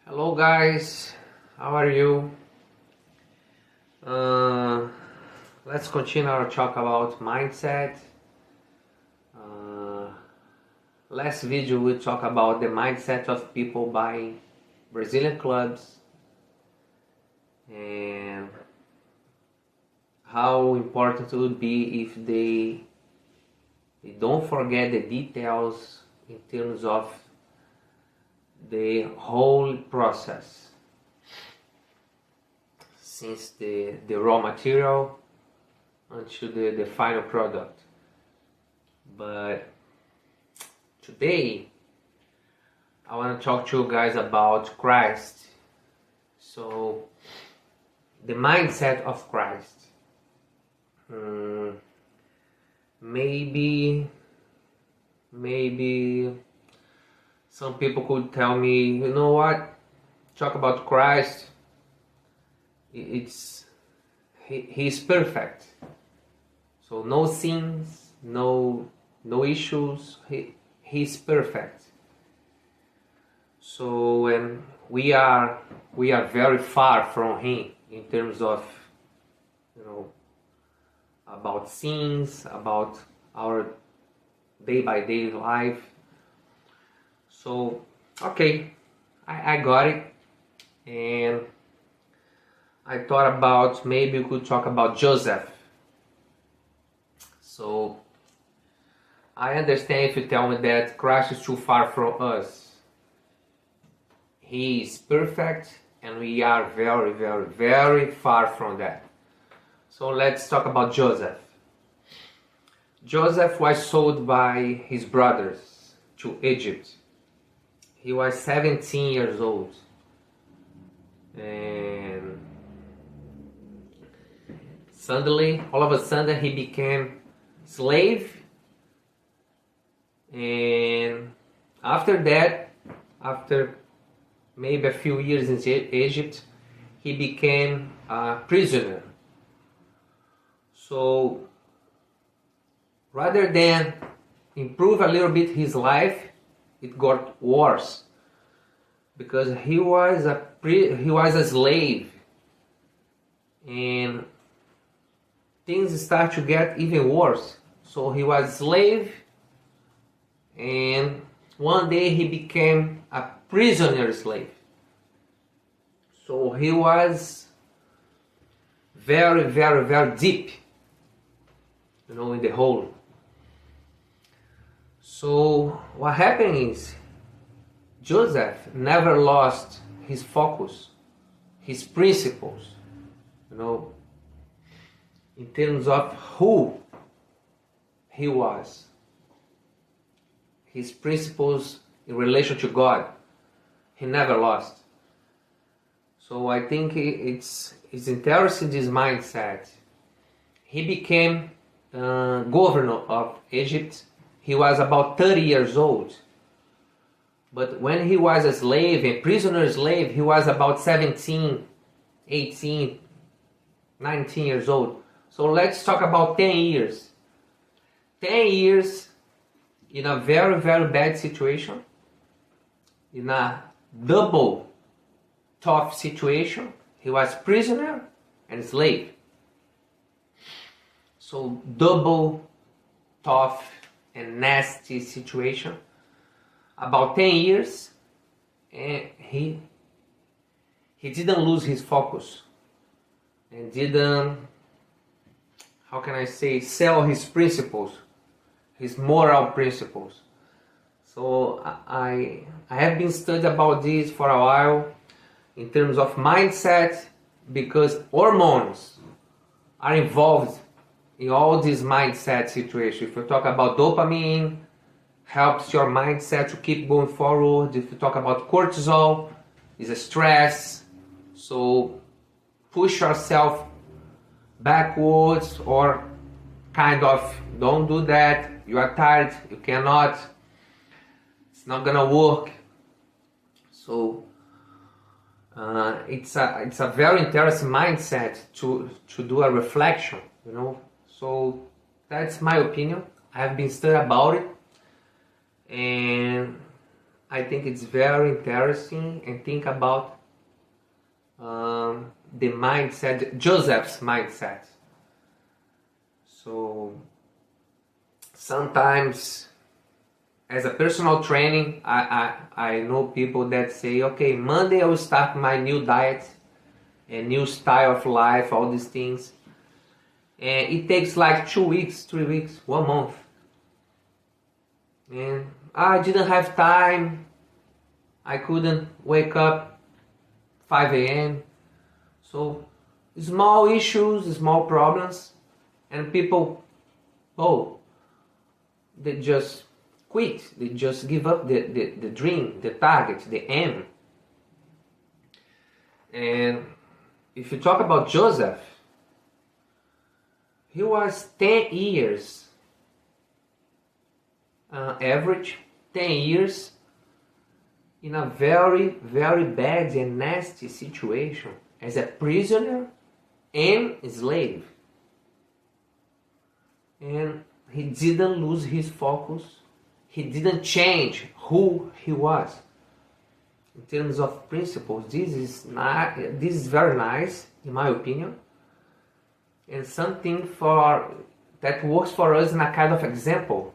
Hello guys, how are you? Let's continue our talk about mindset. Last video we talked about the mindset of people buying Brazilian clubs and how important it would be if they don't forget the details in terms of the whole process, since the raw material until the final product. But today I want to talk to you guys about Christ. So the mindset of Christ. Maybe some people could tell me, you know what, talk about Christ, he's perfect, so no sins, no issues, he's perfect. So when we are very far from him in terms of, about sins, about our day by day life. So, okay, I got it, and I thought about maybe we could talk about Joseph. So, I understand if you tell me that Christ is too far from us. He is perfect, and we are very, very, very far from that. So, let's talk about Joseph. Joseph was sold by his brothers to Egypt. He was 17 years old, and suddenly, all of a sudden, he became slave. And after that, after maybe a few years in Egypt, he became a prisoner. So rather than improve a little bit his life, it got worse, because he was a slave, and things start to get even worse. So he was a slave, and one day he became a prisoner slave. So he was very, very, very deep, in the hole. So what happened is, Joseph never lost his focus, his principles, in terms of who he was, his principles in relation to God. He never lost. So I think it's interesting, this mindset. He became governor of Egypt. He was about 30 years old. But when he was a slave, a prisoner slave, he was about 17, 18, 19 years old. So let's talk about 10 years. 10 years in a very, very bad situation, in a double tough situation. He was prisoner and slave. So double tough and nasty situation. About 10 years, and he didn't lose his focus, and didn't, how can I say, sell his principles, his moral principles. So I have been studying about this for a while in terms of mindset, because hormones are involved in all these mindset situations. If you talk about dopamine, helps your mindset to keep going forward. If you talk about cortisol, is a stress, so push yourself backwards, or kind of don't do that. You are tired, you cannot, it's not gonna work. So it's a very interesting mindset to do a reflection, So that's my opinion. I have been studying about it, and I think it's very interesting, and think about the mindset, Joseph's mindset. So sometimes, as a personal training, I know people that say, okay, Monday I will start my new diet, a new style of life, all these things. And it takes like 2 weeks, 3 weeks, 1 month. And I didn't have time. I couldn't wake up 5 a.m. So small issues, small problems, and people, they just quit. They just give up the dream, the target, the aim. And if you talk about Joseph, he was 10 years, average 10 years, in a very, very bad and nasty situation as a prisoner and slave. And he didn't lose his focus. He didn't change who he was. In terms of principles, this is very nice, in my opinion, and something that works for us in a kind of example,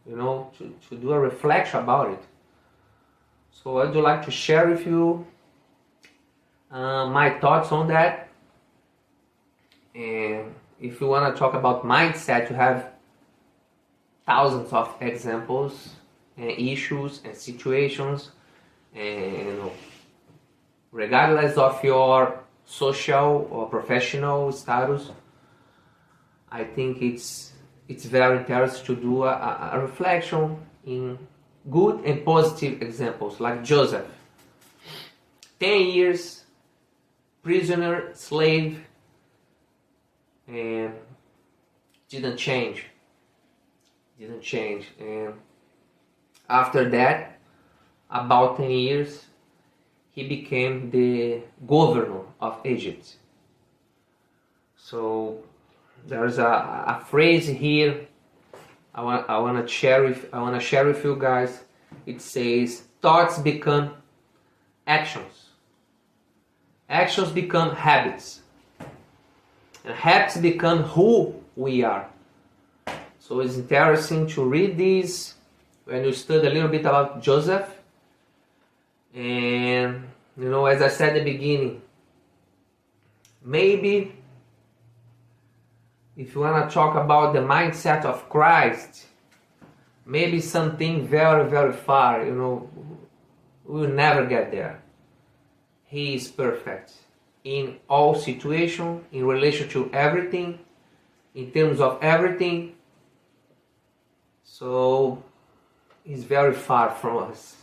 to do a reflection about it. So I'd like to share with you my thoughts on that. And if you want to talk about mindset, you have thousands of examples and issues and situations, and regardless of your social or professional status, I think it's very interesting to do a reflection in good and positive examples like Joseph. 10 years, prisoner, slave, and didn't change. And after that, about 10 years, he became the governor of Egypt. So there's a phrase here I want to share with you guys. It says, thoughts become actions. Actions become habits. And habits become who we are. So it's interesting to read this when you study a little bit about Joseph. And, as I said at the beginning, maybe if you want to talk about the mindset of Christ, maybe something very, very far, we will never get there. He is perfect in all situations, in relation to everything, in terms of everything. So he's very far from us.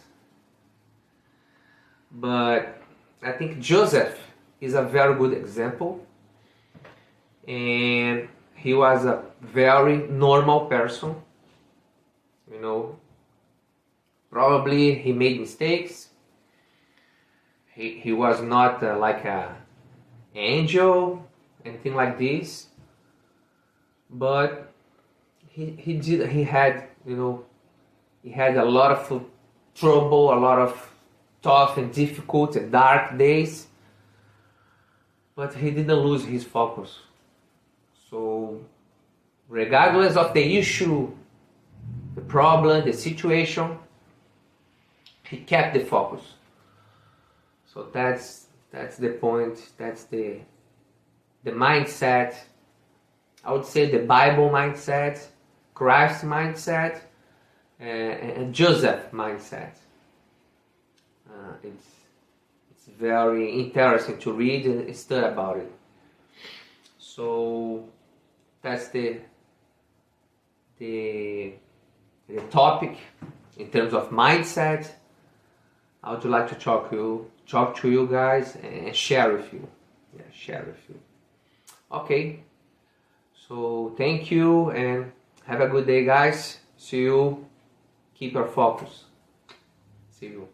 But I think Joseph is a very good example. And he was a very normal person. Probably he made mistakes. He was not like an angel, anything like this. But he had a lot of trouble, a lot of tough and difficult and dark days. But he didn't lose his focus. So, regardless of the issue, the problem, the situation, he kept the focus. So that's the point. That's the mindset. I would say the Bible mindset, Christ mindset, and Joseph mindset. It's very interesting to read and study about it. So that's the topic in terms of mindset. I would like to talk to you guys and share with you. Okay. So thank you and have a good day, guys. See you. Keep your focus. See you.